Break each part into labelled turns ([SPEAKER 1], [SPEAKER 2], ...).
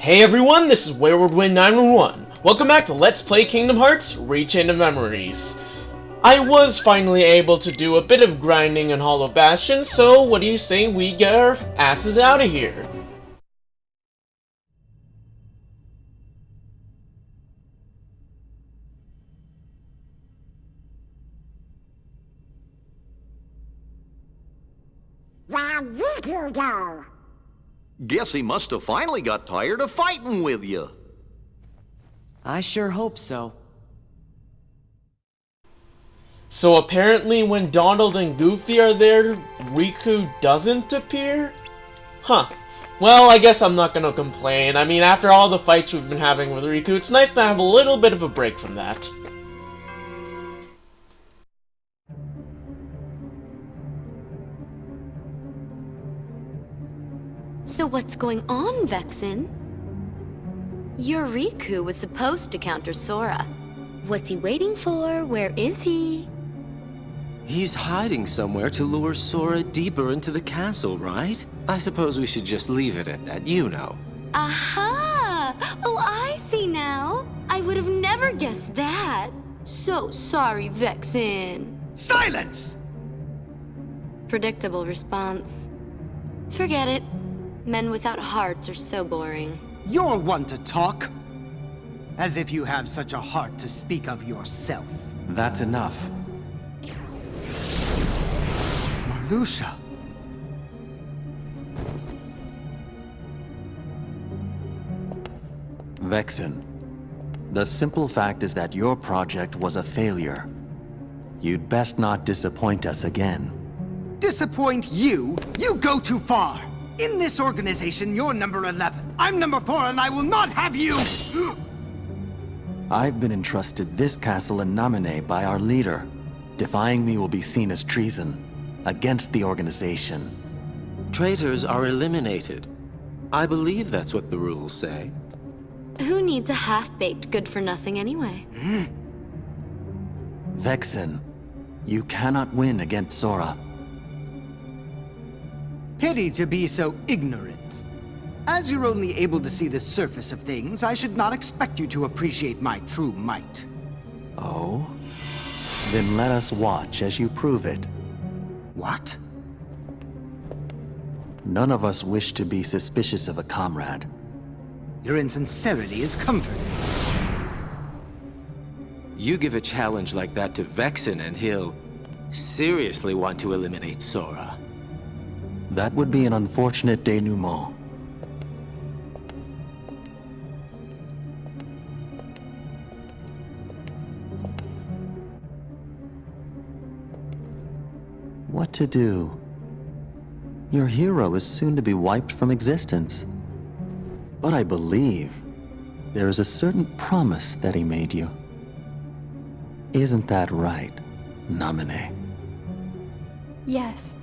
[SPEAKER 1] Hey everyone, this is Wayward Wind 911. Welcome back to Let's Play Kingdom Hearts Rechain of Memories. I was finally able to do a bit of grinding in Hollow Bastion, so what do you say we get our asses out of here?
[SPEAKER 2] Where'd Riku go?
[SPEAKER 3] Guess he must have finally got tired of fighting with you.
[SPEAKER 4] I sure hope so.
[SPEAKER 1] So apparently when Donald and Goofy are there, Riku doesn't appear? Huh. Well, I guess I'm not gonna complain. I mean, after all the fights we've been having with Riku, it's nice to have a little bit of a break from that.
[SPEAKER 5] So what's going on, Vexen? Your Riku was supposed to counter Sora. What's he waiting for? Where is he?
[SPEAKER 6] He's hiding somewhere to lure Sora deeper into the castle, right? I suppose we should just leave it at that, you know.
[SPEAKER 5] Aha! Oh, I see now. I would have never guessed that. So sorry, Vexen.
[SPEAKER 7] Silence!
[SPEAKER 5] Predictable response. Forget it. Men without hearts are so boring.
[SPEAKER 7] You're one to talk. As if you have such a heart to speak of yourself.
[SPEAKER 6] That's enough.
[SPEAKER 7] Marluxia.
[SPEAKER 6] Vexen, the simple fact is that your project was a failure. You'd best not disappoint us again.
[SPEAKER 7] Disappoint you? You go too far! In this organization, you're number 11. I'm number 4, and I will not have you!
[SPEAKER 6] I've been entrusted this castle in Namine by our leader. Defying me will be seen as treason against the organization. Traitors are eliminated. I believe that's what the rules say.
[SPEAKER 5] Who needs a half-baked good-for-nothing anyway?
[SPEAKER 6] Vexen, you cannot win against Sora.
[SPEAKER 7] Pity to be so ignorant. As you're only able to see the surface of things, I should not expect you to appreciate my true might.
[SPEAKER 6] Oh? Then let us watch as you prove it.
[SPEAKER 7] What?
[SPEAKER 6] None of us wish to be suspicious of a comrade.
[SPEAKER 7] Your insincerity is comforting.
[SPEAKER 6] You give a challenge like that to Vexen and he'll seriously want to eliminate Sora. That would be an unfortunate denouement. What to do? Your hero is soon to be wiped from existence. But I believe there is a certain promise that he made you. Isn't that right, Namine?
[SPEAKER 5] Yes.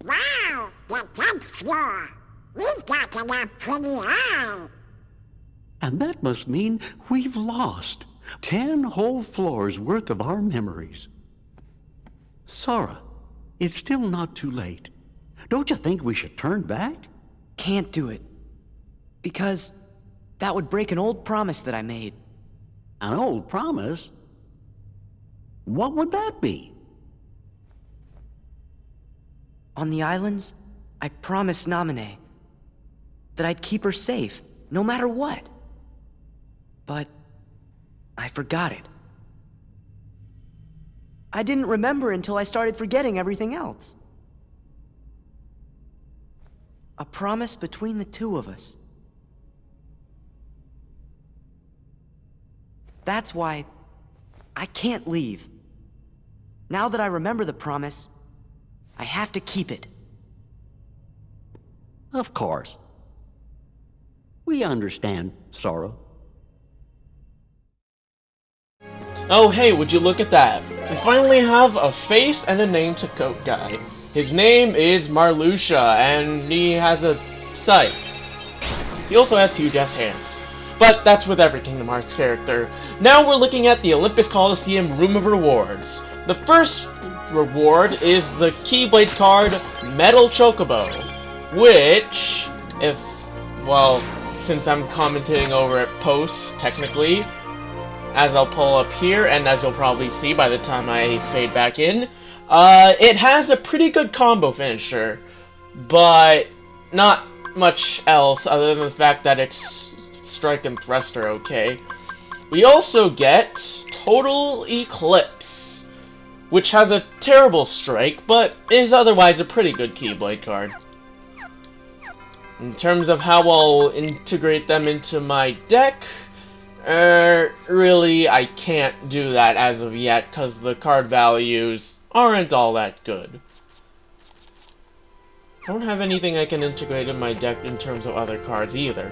[SPEAKER 2] Wow, the 10th floor. We've got an up pretty high.
[SPEAKER 8] And that must mean we've lost 10 whole floors worth of our memories. Sora, it's still not too late. Don't you think we should turn back?
[SPEAKER 4] Can't do it. Because that would break an old promise that I made.
[SPEAKER 8] An old promise? What would that be?
[SPEAKER 4] On the islands, I promised Namine that I'd keep her safe, no matter what. But I forgot it. I didn't remember until I started forgetting everything else. A promise between the two of us. That's why I can't leave. Now that I remember the promise, I have to keep it.
[SPEAKER 8] Of course. We understand, Sora.
[SPEAKER 1] Oh hey, would you look at that? We finally have a face and a name to Coat Guy. His name is Marluxia, and he has a scythe. He also has huge ass hands. But that's with every Kingdom Hearts character. Now we're looking at the Olympus Coliseum Room of Rewards. The first reward is the Keyblade card Metal Chocobo, which, since I'm commentating over at post, technically, as I'll pull up here, and as you'll probably see by the time I fade back in, it has a pretty good combo finisher, but not much else other than the fact that its strike and thrust are okay. We also get Total Eclipse, which has a terrible strike, but is otherwise a pretty good Keyblade card. In terms of how I'll integrate them into my deck, really I can't do that as of yet, because the card values aren't all that good. I don't have anything I can integrate in my deck in terms of other cards either.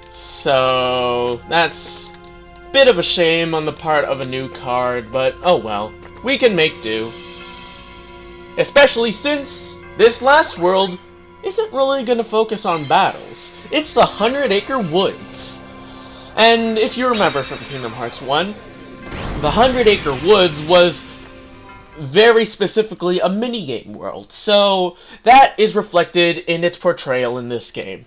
[SPEAKER 1] So, that's a bit of a shame on the part of a new card, but oh well. We can make do. Especially since this last world isn't really going to focus on battles. It's the 100 Acre Woods. And if you remember from Kingdom Hearts 1, the 100 Acre Woods was very specifically a minigame world, so that is reflected in its portrayal in this game.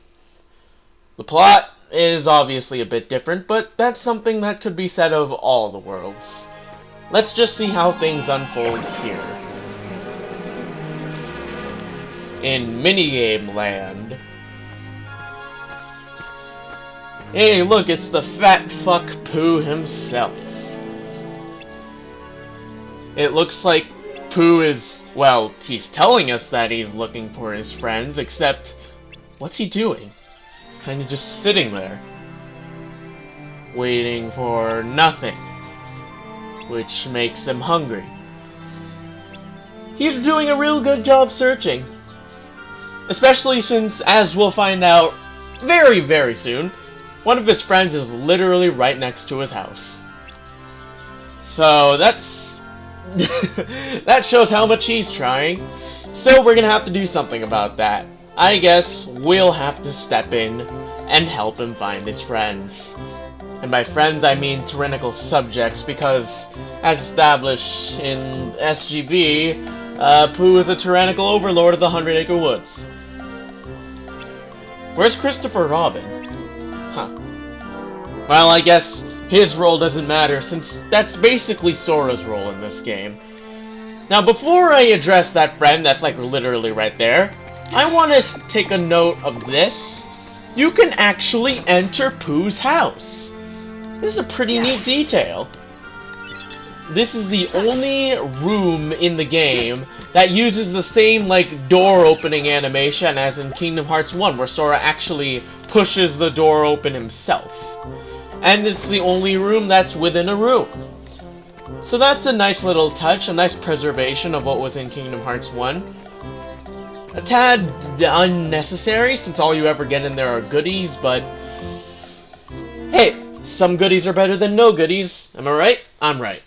[SPEAKER 1] The plot is obviously a bit different, but that's something that could be said of all the worlds. Let's just see how things unfold here. In minigame land. Hey, look, it's the fat fuck Pooh himself. It looks like Pooh is, well, he's telling us that he's looking for his friends, except, what's he doing? He's kind of just sitting there, waiting for nothing, which makes him hungry. He's doing a real good job searching, especially since, as we'll find out very, very soon, one of his friends is literally right next to his house. So that's that shows how much he's trying. So we're gonna have to do something about that. I guess we'll have to step in and help him find his friends. And by friends I mean tyrannical subjects, because as established in SGB, Pooh is a tyrannical overlord of the 100 Acre Woods. Where's Christopher Robin? Huh. Well, I guess his role doesn't matter, since that's basically Sora's role in this game. Now, before I address that friend that's like literally right there, I want to take a note of this. You can actually enter Pooh's house. This is a pretty neat detail. This is the only room in the game that uses the same, like, door opening animation as in Kingdom Hearts 1, where Sora actually pushes the door open himself. And it's the only room that's within a room. So that's a nice little touch, a nice preservation of what was in Kingdom Hearts 1. A tad unnecessary, since all you ever get in there are goodies, but hey, some goodies are better than no goodies. Am I right? I'm right.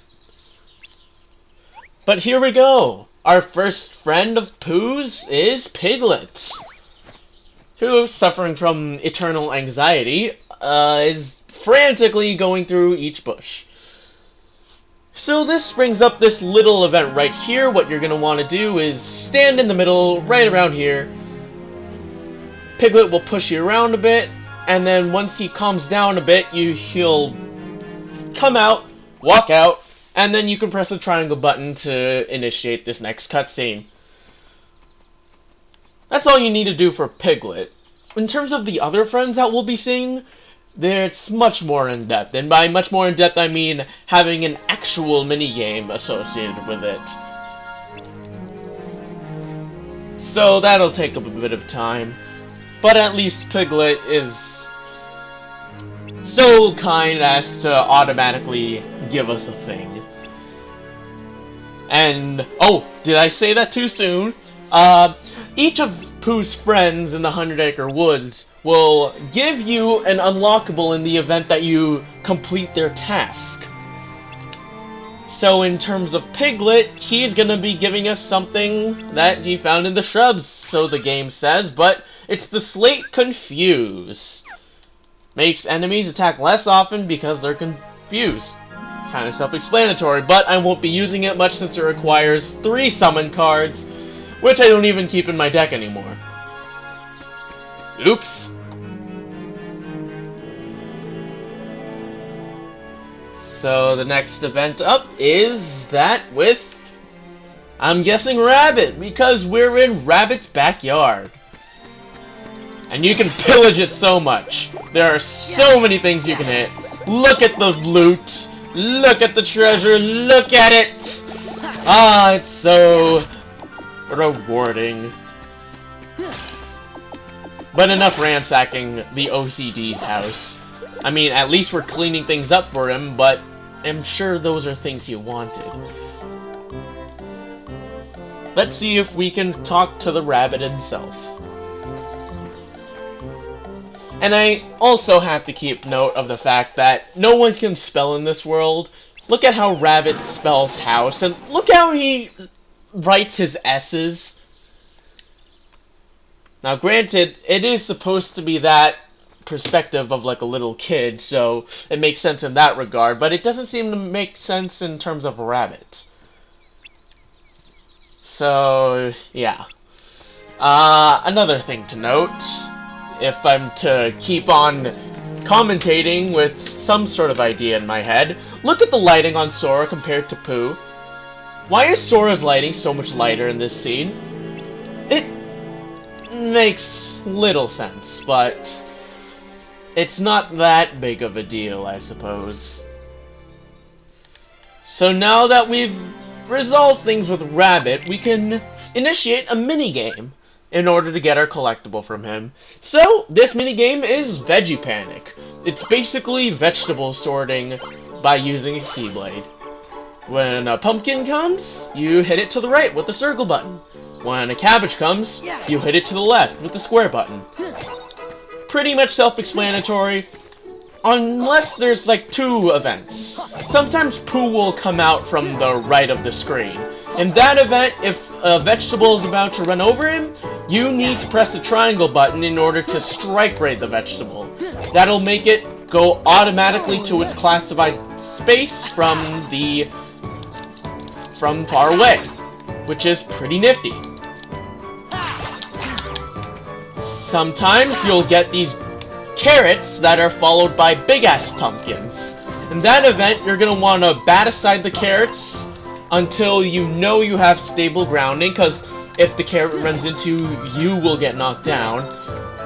[SPEAKER 1] But here we go. Our first friend of Pooh's is Piglet, who, suffering from eternal anxiety, is frantically going through each bush. So this brings up this little event right here. What you're going to want to do is stand in the middle, right around here. Piglet will push you around a bit, and then once he calms down a bit, he'll come out, walk out, and then you can press the triangle button to initiate this next cutscene. That's all you need to do for Piglet. In terms of the other friends that we'll be seeing, it's much more in-depth, and by much more in-depth I mean having an actual minigame associated with it. So that'll take up a bit of time, but at least Piglet is so kind as to automatically give us a thing. And, oh, did I say that too soon? Each of Pooh's friends in the 100 Acre Woods will give you an unlockable in the event that you complete their task. So in terms of Piglet, he's gonna be giving us something that he found in the shrubs, so the game says, but it's the Slate Confuse. Makes enemies attack less often because they're confused. Kind of self-explanatory, but I won't be using it much since it requires 3 summon cards, which I don't even keep in my deck anymore. Oops. So the next event up is that with, I'm guessing, Rabbit, because we're in Rabbit's backyard. And you can pillage it so much. There are so many things you can hit. Look at the loot. Look at the treasure. Look at it. Ah, it's so rewarding. But enough ransacking the OCD's house. I mean, at least we're cleaning things up for him, but I'm sure those are things he wanted. Let's see if we can talk to the rabbit himself. And I also have to keep note of the fact that no one can spell in this world. Look at how Rabbit spells house, and look how he writes his S's. Now granted, it is supposed to be that perspective of like a little kid, so it makes sense in that regard, but it doesn't seem to make sense in terms of Rabbit. So, yeah. Another thing to note, if I'm to keep on commentating with some sort of idea in my head, look at the lighting on Sora compared to Pooh. Why is Sora's lighting so much lighter in this scene? It makes little sense, but it's not that big of a deal, I suppose. So now that we've resolved things with Rabbit, we can initiate a minigame in order to get our collectible from him. So, this minigame is Veggie Panic. It's basically vegetable sorting by using a Keyblade. When a pumpkin comes, you hit it to the right with the circle button. When a cabbage comes, you hit it to the left with the square button. Pretty much self-explanatory, unless there's like 2 events. Sometimes Pooh will come out from the right of the screen. In that event, if a vegetable is about to run over him, you need to press the triangle button in order to strike raid the vegetable. That'll make it go automatically to its classified space from far away, which is pretty nifty. Sometimes you'll get these carrots that are followed by big-ass pumpkins. In that event, you're going to want to bat aside the carrots until you know you have stable grounding, because if the carrot runs into you, you will get knocked down.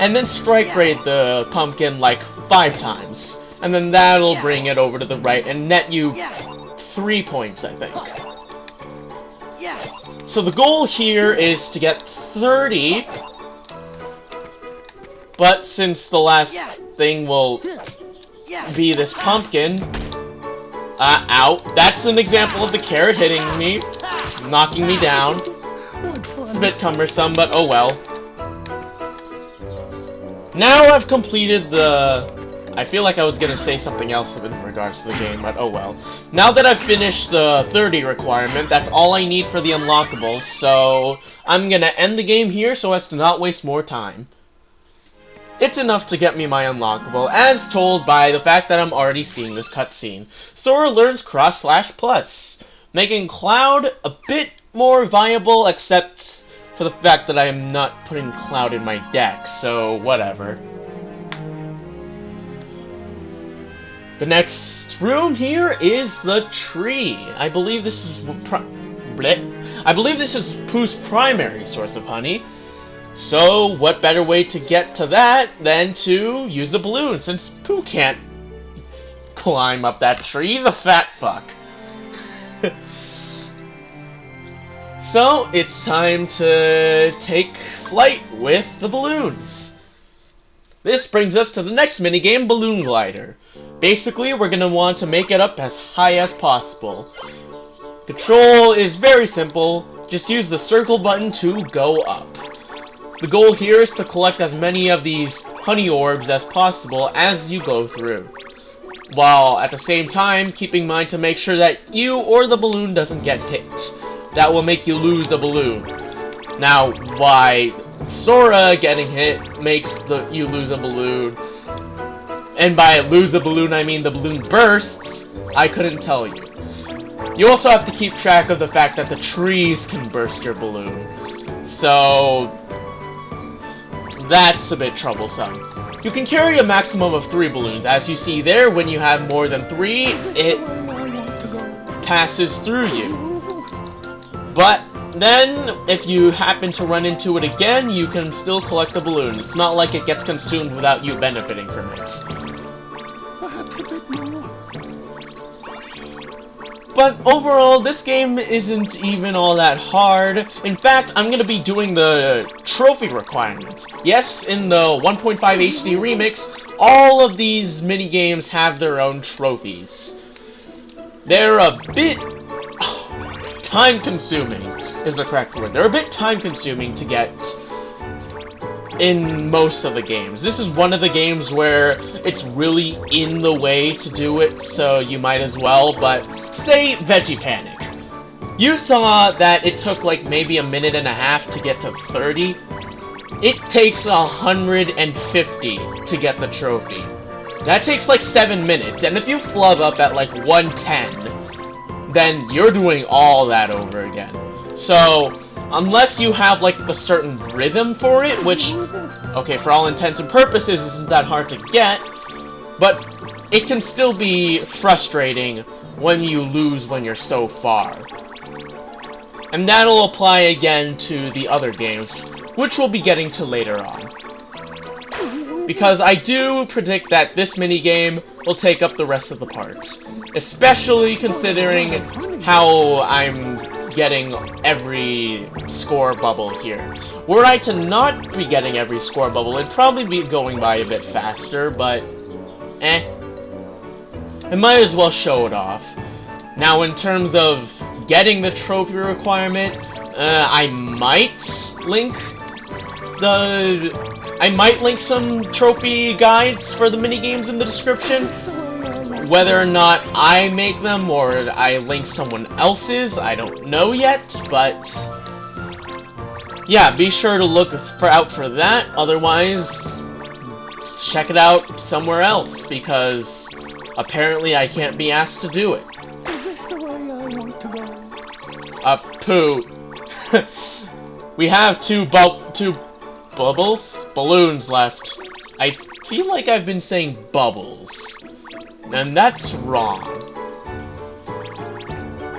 [SPEAKER 1] And then strike raid the pumpkin like 5 times. And then that'll bring it over to the right and net you 3 points, I think. So the goal here is to get 30. But since the last thing will be this pumpkin... ow. That's an example of the carrot hitting me, knocking me down. It's a bit cumbersome, but oh well. Now I've completed the... I feel like I was gonna say something else in regards to the game, but oh well. Now that I've finished the 30 requirement, that's all I need for the unlockables, so I'm gonna end the game here so as to not waste more time. It's enough to get me my unlockable, as told by the fact that I'm already seeing this cutscene. Sora learns Cross/Plus, making Cloud a bit more viable, except for the fact that I am not putting Cloud in my deck, so whatever. The next room here is the tree. I believe this is Pooh's primary source of honey. So, what better way to get to that than to use a balloon, since Pooh can't climb up that tree. He's a fat fuck. So, it's time to take flight with the balloons. This brings us to the next minigame, Balloon Glider. Basically, we're going to want to make it up as high as possible. Control is very simple. Just use the circle button to go up. The goal here is to collect as many of these honey orbs as possible as you go through, while at the same time keeping in mind to make sure that you or the balloon doesn't get hit. That will make you lose a balloon. Now, why Sora getting hit makes you lose a balloon, and by lose a balloon I mean the balloon bursts, I couldn't tell you. You also have to keep track of the fact that the trees can burst your balloon. So that's a bit troublesome. You can carry a maximum of 3 balloons. As you see there, when you have more than 3, it passes through you. But then, if you happen to run into it again, you can still collect the balloon. It's not like it gets consumed without you benefiting from it.
[SPEAKER 8] Perhaps a bit more.
[SPEAKER 1] But overall, this game isn't even all that hard. In fact, I'm going to be doing the trophy requirements. Yes, in the 1.5 HD remix, all of these minigames have their own trophies. They're a bit time-consuming, is the correct word. They're a bit time-consuming to get in most of the games. This is one of the games where it's really in the way to do it, so you might as well, but say Veggie Panic. You saw that it took like maybe a minute and a half to get to 30. It takes 150 to get the trophy. That takes like 7 minutes, and if you flub up at like 110, then you're doing all that over again. So, unless you have like the certain rhythm for it, which, okay, for all intents and purposes isn't that hard to get, but it can still be frustrating when you lose when you're so far. And that'll apply again to the other games, which we'll be getting to later on. Because I do predict that this minigame will take up the rest of the parts. Especially considering how I'm getting every score bubble here. Were I to not be getting every score bubble, it'd probably be going by a bit faster, but I might as well show it off. Now, in terms of getting the trophy requirement, I might link some trophy guides for the minigames in the description. Whether or not I make them or I link someone else's, I don't know yet, but yeah, be sure to look out for that. Otherwise, check it out somewhere else, because apparently I can't be asked to do it.
[SPEAKER 8] Is this the way I want to go?
[SPEAKER 1] Pooh. We have two balloons left. I feel like I've been saying bubbles, and that's wrong.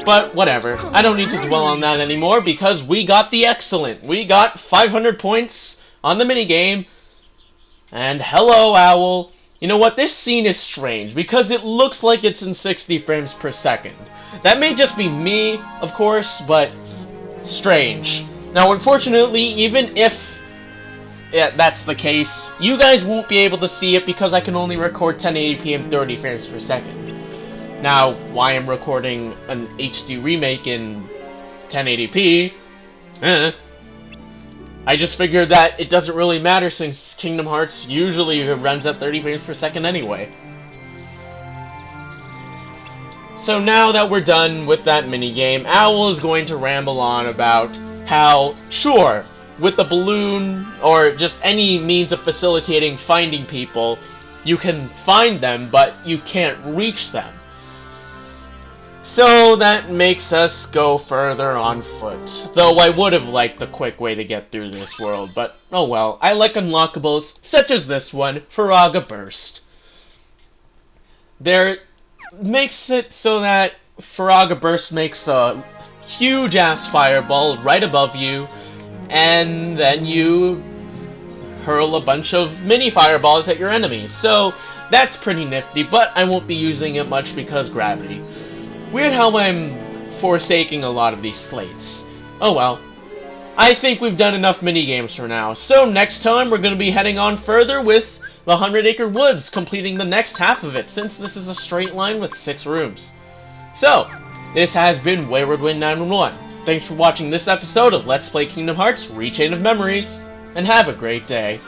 [SPEAKER 1] But whatever, I don't need to dwell on that anymore because we got the excellent. We got 500 points on the minigame. And hello, Owl. You know what, this scene is strange because it looks like it's in 60 frames per second. That may just be me, of course, but strange. Now, unfortunately, even if that's the case, you guys won't be able to see it because I can only record 1080p and 30 frames per second. Now, why I'm recording an HD remake in 1080p, I just figured that it doesn't really matter since Kingdom Hearts usually runs at 30 frames per second anyway. So now that we're done with that minigame, Owl is going to ramble on about how, sure, with the balloon, or just any means of facilitating finding people, you can find them, but you can't reach them. So that makes us go further on foot. Though I would have liked the quick way to get through this world, but oh well. I like unlockables, such as this one, Faraga Burst. There makes it so that Faraga Burst makes a huge-ass fireball right above you, and then you hurl a bunch of mini fireballs at your enemies. So that's pretty nifty, but I won't be using it much because gravity. Weird how I'm forsaking a lot of these slates. Oh well. I think we've done enough minigames for now, so next time we're going to be heading on further with the 100 Acre Woods, completing the next half of it, since this is a straight line with 6 rooms. So, this has been Wayward Wind 911. Thanks for watching this episode of Let's Play Kingdom Hearts Rechain of Memories, and have a great day.